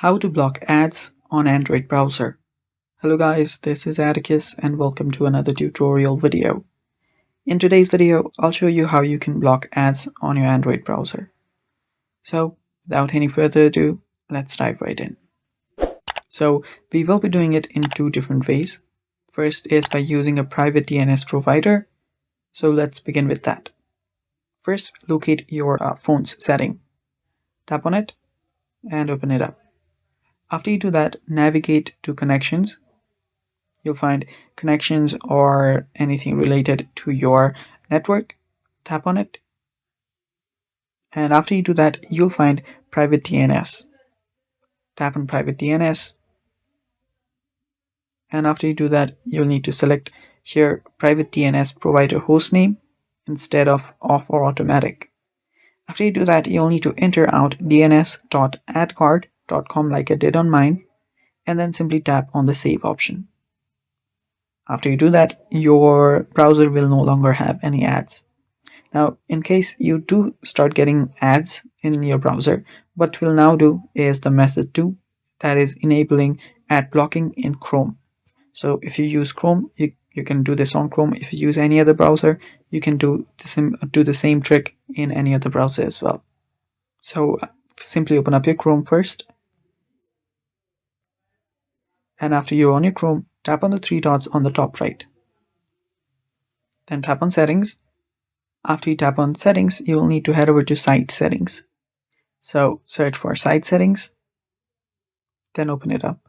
How to block ads on Android browser. Hello guys, this is Atticus and welcome to another tutorial video. In today's video, I'll show you how you can block ads on your Android browser. So without any further ado, let's dive right in. So we will be doing it in two different ways. First is by using a private DNS provider. So let's begin with that. First, locate your phone's setting. Tap on it and open it up. After you do that, navigate to connections. You'll find connections or anything related to your network. Tap on it. And after you do that, you'll find private DNS. Tap on private DNS. And after you do that, you'll need to select here private DNS provider hostname instead of off or automatic. After you do that, you'll need to enter out dns.adcard.com like I did on mine, and then simply tap on the save option. After you do that, your browser will no longer have any ads. Now, in case you do start getting ads in your browser, what we'll now do is the method 2, that is enabling ad blocking in Chrome. So if you use Chrome, you can do this on Chrome. If you use any other browser, you can do the same trick in any other browser as well. So simply open up your Chrome first. And after you're on your Chrome, tap on the three dots on the top right. Then tap on settings. After you tap on settings, you will need to head over to site settings. So search for site settings, then open it up.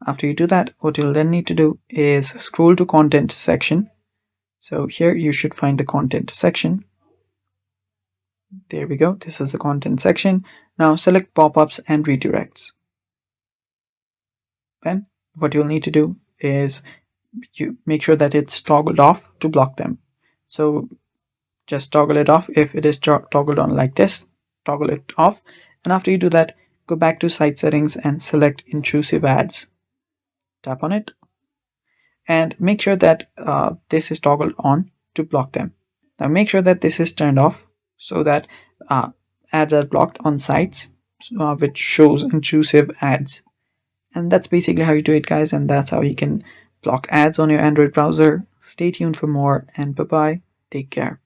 After you do that, what you'll then need to do is scroll to content section. So here you should find the content section. There we go. This is the content section. Now select pop-ups and redirects. Then what you'll need to do is you make sure that it's toggled off to block them. So just toggle it off. If it is toggled on like this, toggle it off. And after you do that, go back to site settings and select intrusive ads. Tap on it and make sure that this is toggled on to block them. Now make sure that this is turned off so that ads are blocked on sites which shows intrusive ads. And that's basically how you do it, guys, and that's how you can block ads on your Android browser. Stay tuned for more, and bye bye. Take care.